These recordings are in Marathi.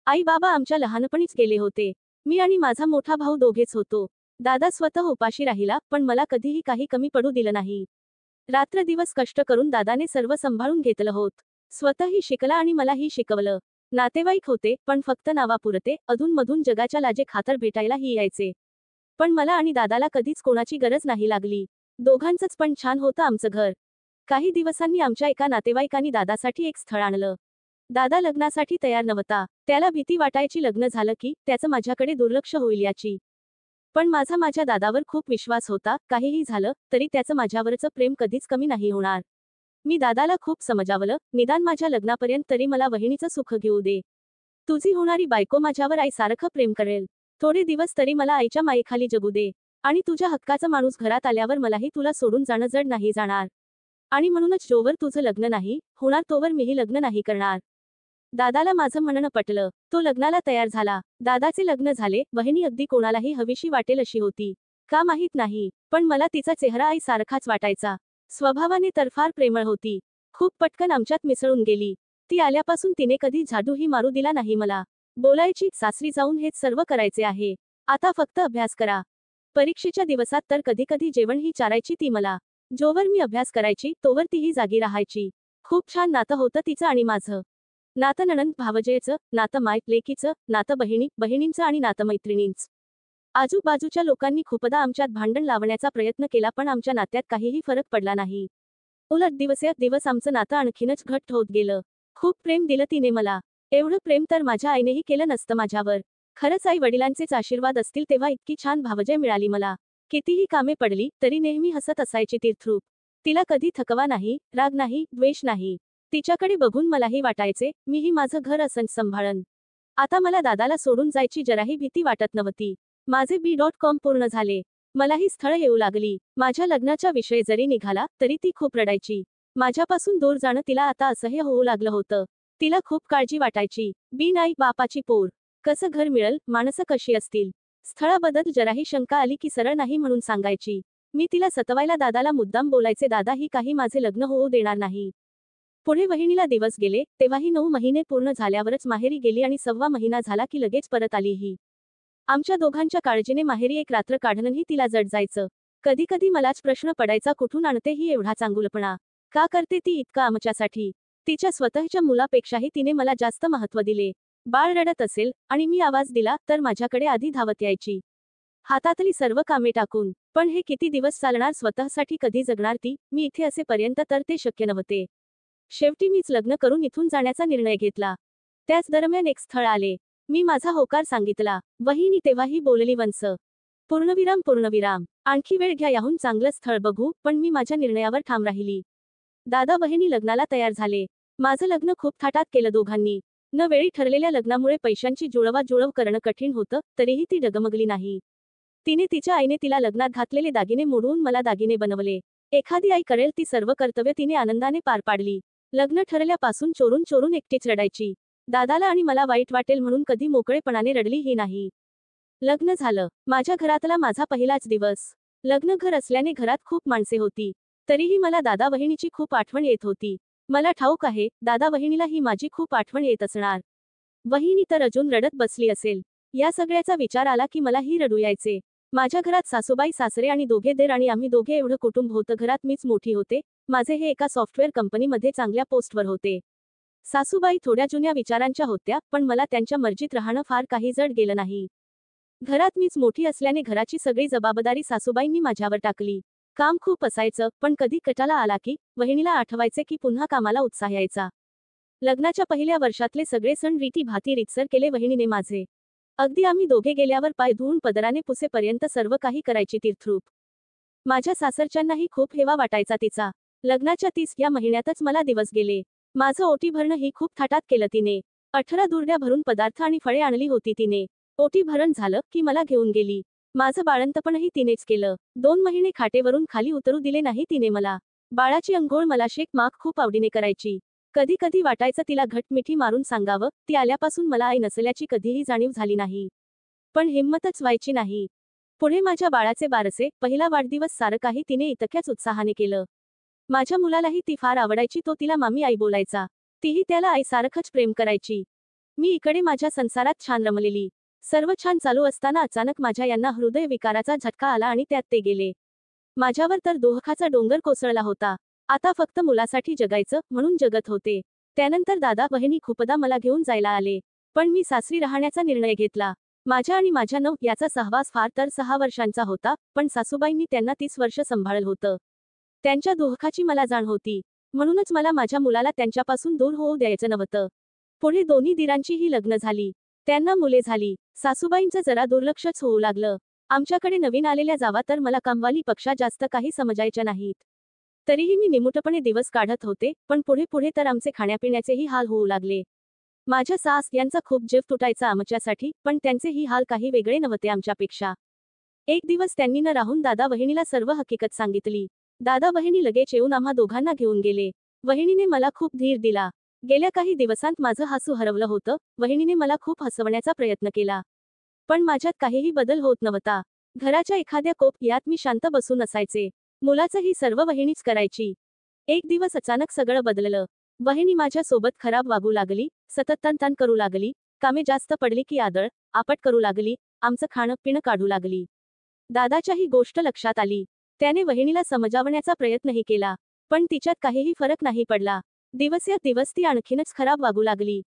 आई बाबा आमच्या लहानपणीच गेले होते. मी आणि माझा मोठा भाऊ दोघेच होतो. दादा स्वतः उपाशी राहिला, पण मला कधीही काही कमी पडू दिलं नाही. रात्रदिवस कष्ट करून दादाने सर्व सांभाळून घेतलं होत. स्वतःही शिकला आणि मलाही शिकवलं. नातेवाईक होते, पण फक्त नावापुरते, अधूनमधून जगाच्या लाजेखातर भेटायलाही यायचे. पण मला आणि दादाला कधीच कोणाची गरज नाही लागली. दोघांचंच पण छान होतं आमचं घर. काही दिवसांनी आमच्या एका नातेवाईकांनी दादासाठी एक स्थळ आणलं. दादा लग्नासाठी तयार नव्हता. त्याला भीती वाटायची लग्न झालं की त्याचं माझ्याकडे दुर्लक्ष होईल याची. पण माझ्या दादावर खूप विश्वास होता, काहीही झालं तरी त्याचं माझ्यावरचं प्रेम कधीच कमी नाही होणार. मी दादाला खूप समजावलं, निदान माझ्या लग्नापर्यंत तरी मला वहिनीचं सुख घेऊ दे. तुझी होणारी बायको माझ्यावर आईसारखं प्रेम करेल. थोडे दिवस तरी मला आईच्या मायेखाली जगू दे. आणि तुझ्या हक्काचा माणूस घरात आल्यावर मलाही तुला सोडून जाणं जड नाही जाणार. आणि म्हणूनच जोवर तुझं लग्न नाही होणार तोवर मीही लग्न नाही करणार. दादाला माझं म्हणणं पटलं. तो लग्नाला तयार झाला. दादाचे लग्न झाले. वहिनी अगदी कोणालाही हवीशी वाटेल अशी होती. का माहीत नाही, पण मला तिचा चेहरा आईसारखाच वाटायचा. स्वभावाने तर फार प्रेमळ होती. खूप पटकन आमच्यात मिसळून गेली. ती आल्यापासून तिने कधी झाडूही मारू दिला नाही मला. बोलायची, सासरी जाऊन हेच सर्व करायचे आहे. आता फक्त अभ्यास करा. परीक्षेच्या दिवसात तर कधी कधी जेवणही चारायची ती मला. जोवर मी अभ्यास करायची तोवर तीही जागी राहायची. खूप छान नातं होतं तिचं आणि माझं. नातं नणंद भावजेचं, नातं माय लेकीचं, नातं बहिणींचं आणि नातं मैत्रिणींचं. आजूबाजूच्या लोकांनी खूपदा आमच्यात भांडण लावण्याचा प्रयत्न केला, पण आमच्या नात्यात काहीही फरक पडला नाही. उलट दिवसेदिवस आमचं नातं आणखीनच घट्ट होत गेलं. खूप प्रेम दिलं तिने मला. एवढं प्रेम तर माझ्या आईनेही केलं नसतं माझ्यावर. खरंच आई वडिलांचेच आशीर्वाद असतील तेव्हा इतकी छान भावजय मिळाली मला. कितीही कामे पडली तरी नेहमी हसत असायची तीर्थरूप. तिला कधी थकवा नाही, राग नाही, द्वेष नाही. तिच्याकडे बघून मलाही वाटायचे, मीही माझं घर असंच सांभाळन. आता मला दादाला सोडून जायची जराही भीती वाटत नव्हती. माझे B.Com पूर्ण झाले. मलाही स्थळ येऊ लागली. माझ्या लग्नाचा विषय जरी निघाला तरी ती खूप रडायची. माझ्यापासून दूर जाणं तिला आता असह्य होऊ लागलं होतं. तिला खूप काळजी वाटायची. बिन आई बापाची पोर. कसं घर मिळेल, माणसं कशी असतील. स्थळाबद्दल जराही शंका आली की सरळ नाही म्हणून सांगायची. मी तिला सतवायला दादाला मुद्दाम बोलायचे, दादा ही काही माझे लग्न होऊ देणार नाही. पुढे वहिनीला दिवस गेले, तेव्हाही 9 महिने पूर्ण झाल्यावरच माहेरी गेली आणि 1.25 महिना झाला की लगेच परत आली ही. आमच्या दोघांच्या काळजीने माहेरी एक रात्र काढणंही तिला जड जायचं. कधी कधी मलाच प्रश्न पडायचा, कुठून आणते ही एवढा चांगुलपणा. का करते ती इतकं आमच्यासाठी. तिच्या स्वतःच्या मुलापेक्षाही तिने मला जास्त महत्त्व दिले. बाळ रडत असेल आणि मी आवाज दिला तर माझ्याकडे आधी धावत यायची. हातातली सर्व कामे टाकून. पण हे किती दिवस चालणार, स्वतःसाठी कधी जगणार ती. मी इथे असेपर्यंत तर ते शक्य नव्हते. शेवटी मीच लग्न करून इथून जाण्याचा निर्णय घेतला. त्याच दरम्यान एक स्थळ आले. मी माझा होकार सांगितला. वहिनी तेव्हाही बोलली, वंस. पूर्णविराम. आणखी वेळ घ्या, याहून चांगलं स्थळ बघू. पण मी माझ्या निर्णयावर ठाम राहिली. दादा वहिनी लग्नाला तयार झाले. माझं लग्न खूप थाटात केलं दोघांनी. न वेळी ठरलेल्या लग्नामुळे पैशांची जुळवाजुळव करणं कठीण होतं, तरीही ती डगमगली नाही. तिने तिच्या आईने तिला लग्नात घातलेले दागिने मोडून मला दागिने बनवले. एखादी आई करेल ती सर्व कर्तव्य तिने आनंदाने पार पाडली. लग्न ठरल्यापासून चोरून चोरून एकटीच रडायची. दादाला आणि मला वाईट वाटेल म्हणून कधी मोकळेपणाने रडलीही नाही. लग्न झालं. माझ्या घरातला माझा पहिलाच दिवस. लग्न घर असल्याने घरात खूप माणसे होती. तरीही मला दादा वहिनीची खूप आठवण येत होती. मला ठाऊक आहे, दादा वहिनीला ही माझी खूप आठवण येत असणार. वहिनी तर अजून रडत बसली असेल. या सगळ्याचा विचार आला की मलाही रडू यायचे. माझ्या घरात सासूबाई, सासरे आणि दोघे देर आणि आम्ही दोघे एवढं कुटुंब होतं. घरात मीच मोठी होते. माझे हे एका सॉफ्टवेअर कंपनीमध्ये चांगल्या पोस्टवर होते. सासूबाई थोड्या जुन्या विचारांच्या होत्या, पण मला त्यांच्या मर्जीत राहणं फार काही जड गेलं नाही. घरात मीच मोठी असल्याने घराची सगळी जबाबदारी सासूबाईंनी माझ्यावर टाकली. काम खूप असायचं, पण कधी कटाला आला की वहिनीला आठवायचे की पुन्हा कामाला उत्साह यायचा. लग्नाच्या पहिल्या वर्षातले सगळे सण रीती भाती रीतसर केले वहिनीने माझे. अगदी आम्ही दोघे गेल्यावर पाय धुवून पदराने पुसेपर्यंत सर्व काही करायची तीर्थरूप. माझ्या सासरच्यांनाही खूप हेवा वाटायचा तिचा. लग्नाच्या 30 या महिन्यातच मला दिवस गेले. माझं ओटी भरणं ही खूप थाटात केलं तिने. 18 दुर्ड्या भरून पदार्थ आणि फळे आणली होती तिने. ओटी भरण झालं की मला घेऊन गेली. माझं बाळंतपणही तिनेच केलं. 2 महिने खाटेवरून खाली उतरू दिले नाही तिने मला. बाळाची अंघोळ मला शेक माक खूप आवडीने करायची. कधी कधी वाटायचं तिला घटमिठी मारून सांगावं. ती आल्यापासून मला आई नसल्याची कधीही जाणीव झाली नाही. पण हिंमतच व्हायची नाही. पुढे माझ्या बाळाचे बारसे, पहिला वाढदिवस, सारं काही तिने इतक्याच उत्साहाने केलं. माझ्या मुलालाही ती फार आवडायची. तो तिला मामी आई बोलायचा. तीही त्याला आईसारखंच प्रेम करायची. मी इकडे माझ्या संसारात छान रमलेली. सर्व छान चालू असताना अचानक माझ्या यांना हृदय विकाराचा झटका आला आणि त्यात ते गेले. माझ्यावर तर दुःखाचा डोंगर कोसळला होता. आता फक्त मुलासाठी जगायचं म्हणून जगत होते. त्यानंतर दादा वहिनी खूपदा मला घेऊन जायला आले. पण मी सासरी राहण्याचा निर्णय घेतला. माझ्या आणि माझ्या याचा सहवास फार तर 6 वर्षांचा होता, पण सासूबाईंनी त्यांना 30 वर्ष सांभाळलं होतं. त्यांच्या दुःखाची मला जाण होती. म्हणूनच मला माझ्या मुलाला त्यांच्यापासून दूर होऊ द्यायचं नव्हतं. पुढे दोन्ही दिरांचीही लग्न झाली. त्यांना मुले झाली. सासूबाईंचं जरा दुर्लक्षच होऊ लागलं. आमच्याकडे नवीन आलेल्या जावा तर मला कामवाली पक्षा जास्त काही समजायच्या नाहीत. तरीही मी निमूटपणे दिवस काढत होते, पण पुढे पुढे तर आमचे खाण्यापिण्याचेही हाल होऊ लागले. माझ्या सास यांचा खूप जीव तुटायचा आमच्यासाठी, पण त्यांचेही हाल काही वेगळे नव्हते आमच्यापेक्षा. एक दिवस त्यांनी न राहून दादा वहिनीला सर्व हकीकत सांगितली. दादा वहिनी लगेच येऊन आम्हा दोघांना घेऊन गेले. वहिनीने मला खूप धीर दिला. गेल्या काही दिवसांत माझं हसू हरवलं होतं. वहिनीने मला खूप हसवण्याचा प्रयत्न केला. पण माझ्यात काहीही बदल होत नव्हता. घराच्या एखाद्या कोपऱ्यात मी शांत बसून असायचे. मुलाचंही सर्व वहिनीच करायची. एक दिवस अचानक सगळं बदललं. वहिनी माझ्या सोबत खराब वागू लागली, सतत तणतण करू लागली, कामे जास्त पडली की आदळ आपट करू लागली, आमचं खाणं पिणं काढू लागली. दादाच्या ही गोष्ट लक्षात आली. त्याने वहिनीला समजावण्याचा प्रयत्नही केला, पण तिच्यात काहीही फरक नाही पडला. दिवस ती आणखीनच खराब वागू लागली.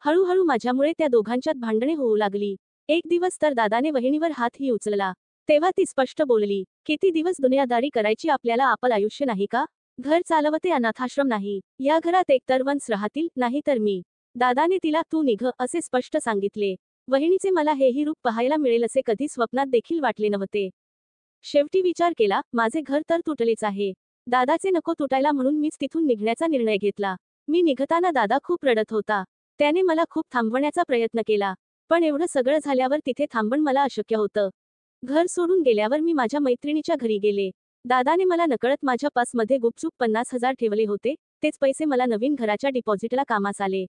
हळूहळू माझ्यामुळे त्या दोघांच्यात भांडणे होऊ लागली. एक दिवस तर दादाने वहिनीवर हातही उचलला. तेव्हा ती स्पष्ट बोलली, किती दिवस दुनियादारी करायची आपल्याला, आपलं आयुष्य नाही का? घर चालवते अनाथाश्रम नाही. या घरात एकतर वंश राहतील, नाही तर मी. दादाने तिला तू निघ असे स्पष्ट सांगितले. वहिनीचे मला हेही रूप पाहायला मिळेल असे कधी स्वप्नात देखील वाटले नव्हते. शेवटी विचार केला, माझे घर तर तुटलेच आहे. दादाचे नको तुटायला म्हणून मीच तिथून निघण्याचा निर्णय घेतला. मी निघताना दादा खूप रडत होता. त्याने मला खूप थांबवण्याचा प्रयत्न केला, पण एवढं सगळं झाल्यावर तिथे थांबण मला अशक्य होतं. घर सोडून गेल्यावर मी माझ्या मैत्रिणीच्या घरी गेले. दादाने मला नकळत माझ्या पर्समध्ये गुपचूप 50,000 ठेवले होते. तेच पैसे मला नवीन घराच्या डिपॉझिटला कामास आले.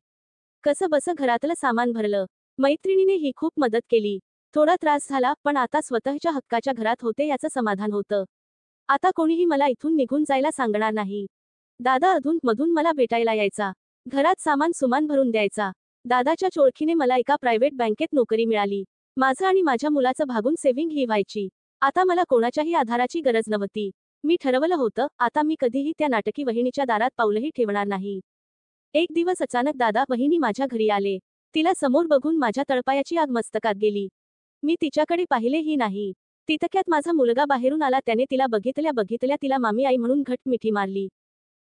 कसं बसं घरातलं सामान भरलं. मैत्रिणीने ही खूप मदत केली. थोडा त्रास झाला, पण आता स्वतःच्या हक्काच्या घरात होते याचं समाधान होतं. आता कोणीही मला इथून निघून जायला सांगणार नाही. दादा अधून मधून मला भेटायला यायचा. घरात सामान सुमान भरून द्यायचा. दादाच्या चोळखीने मला एका प्रायव्हेट बँकेत नोकरी मिळाली. माझं आणि माझ्या मुलाचं भागून सेव्हिंग ही व्हायची. आता मला कोणाच्याही आधाराची गरज नव्हती. मी ठरवलं होतं, आता मी कधीही त्या नाटकी वहिनीच्या दारात पाऊलही ठेवणार नाही. एक दिवस अचानक दादा वहिनी माझ्या घरी आले. तिला समोर बघून माझ्या तळपायाची आग मस्तकात गेली. मी तिच्याकडे पाहिलेही नाही. तितक्यात माझा मुलगा बाहेरून आला. त्याने तिला बघितल्या तिला मामी आई म्हणून घट्ट मिठी मारली.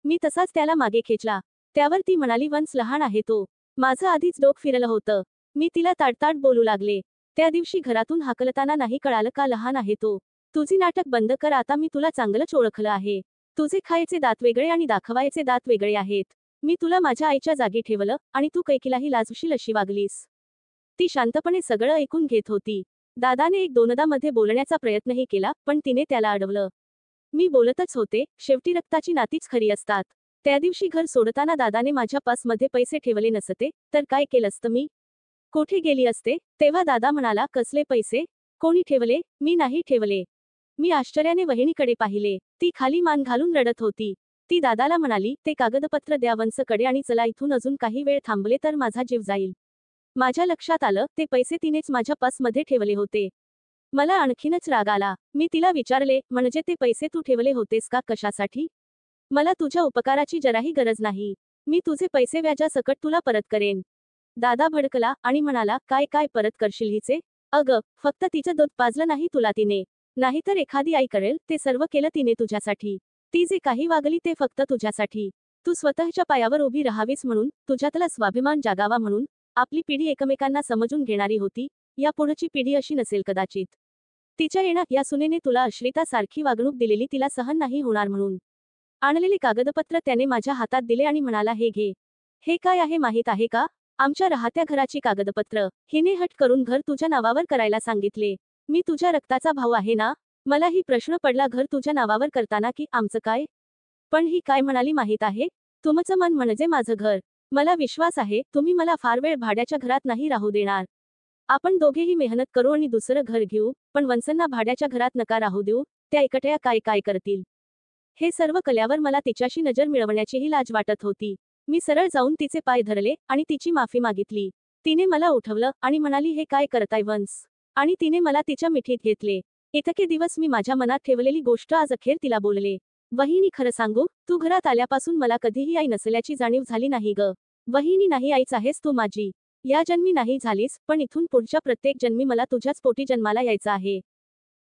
मी तसाच त्याला मागे खेचला. त्यावर ती म्हणाली, वंश लहान आहे तो. माझं आधीच डोकं फिरलं होतं. मी तिला ताडताड बोलू लागले. त्या दिवशी घरातून हाकलताना नाही कळालं का लहान आहे तो. तुझी नाटक बंद कर, आता मी तुला चांगलंच ओळखलं आहे. तुझे खायचे दात वेगळे आणि दाखवायचे दात वेगळे आहेत. मी तुला माझ्या आईच्या जागी ठेवलं आणि तू कैकीलाही लाजशील अशी वागलीस. ती शांतपणे सगळं ऐकून घेत होती. दादाने एक दोनदा मध्ये बोलण्याचा प्रयत्नही केला, पण तिने त्याला अडवलं. मी बोलतच होते. शेवटी रक्ताची नातीच खरी असतात. त्या दिवशी घर सोडताना दादाने माझ्या पर्समध्ये पैसे ठेवले नसते तर काय केलं असतं मी? कुठे गेली असते? तेव्हा दादा म्हणाला, कसले पैसे? कोणी ठेवले? मी नाही ठेवले. मी आश्चर्याने वहिनीकडे पाहिले. ती खाली मान घालून रडत होती. ती दादाला म्हणाली, ते कागदपत्र द्या वंशकडे आणि चला इथून. अजून काही वेळ थांबले तर माझा जीव जाईल. माझ्या लक्षात आलं, ते पैसे तिनेच माझ्या पर्समध्ये ठेवले होते. मला आणखीनच राग आला. मी तिला विचारले, म्हणजे ते पैसे तू ठेवले होतेस का? कशासाठी? मला तुझ्या उपकाराची जराही गरज नाही. मी तुझे पैसे व्याजासकट तुला परत करेन. दादा भडकला आणि म्हणाला, काय परत करशील हिचे? अगं, फक्त तिचं दूध पाजलं नाही तुला तिने. नाहीतर एखादी आई करेल ते सर्व केलं तिने तुझ्यासाठी. ती जे काही वागली ते फक्त तुझ्यासाठी. तू स्वतःच्या पायावर उभी राहावीस म्हणून, तुझ्यातला स्वाभिमान जागावा म्हणून. आपली पिढी एकमेकांना समजून घेणारी होती. या पुढची पिढी अशी नसेल कदाचित. तिच्या येण्यात या सुनेने तुला अश्रितासारखी वागणूक दिलेली तिला सहन नाही होणार म्हणून. आणलेले कागदपत्र त्याने माझ्या हातात दिले आणि म्हणाला, हे घे. हे काय आहे माहीत आहे का? आमच्या राहत्या घराची कागदपत्र. हिने हट करून घर तुझ्या नावावर करायला सांगितले. मी तुझ्या रक्ताचा भाऊ आहे ना? मलाही प्रश्न पडला, घर तुझ्या नावावर करताना की आमचं काय? पण ही काय म्हणाली माहीत आहे? तुमचं मन म्हणजे माझं घर. मला विश्वास आहे, तुम्ही मला फार वेळ भाड्याच्या घरात नाही राहू देणार. आपण दोघेही मेहनत करू आणि दुसरं घर घेऊ, पण वंशांना भाड्याच्या घरात नका राहू देऊ. त्या एकट्या काय करतील? हे सर्व कल्यावर मला तिच्याशी नजर मिळवण्याचीही लाज वाटत होती. मी सरळ जाऊन तिचे पाय धरले आणि तिची माफी मागितली. तिने मला उठवलं आणि म्हणाली, हे काय करताय वंस? आणि तिने मला तिच्या मिठीत घेतले. इतके दिवस मी माझ्या मनात ठेवलेली गोष्ट आज अखेर तिला बोलले. वहिनी, खरं सांगू, तू घरात आल्यापासून मला कधीही आई नसल्याची जाणीव झाली नाही ग. वहिनी, नाही, आईच आहेस तू माझी. या जन्मी नाही झालीस, पण इथून पुढच्या प्रत्येक जन्मी मला तुझ्याच पोटी जन्माला यायचं आहे.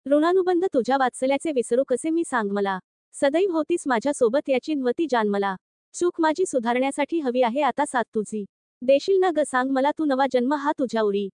ऋणानुबंध तुझ्या वात्सल्याचे विसरू कसे मी, सांग मला. सदैव होतीस माझ्या सोबत याची नव्हती जाण मला. चूक माझी सुधारण्यासाठी हवी आहे आता साथ तुझी. देशील ना ग, सांग मला तू नवा जन्म हा तुझ्या उरी.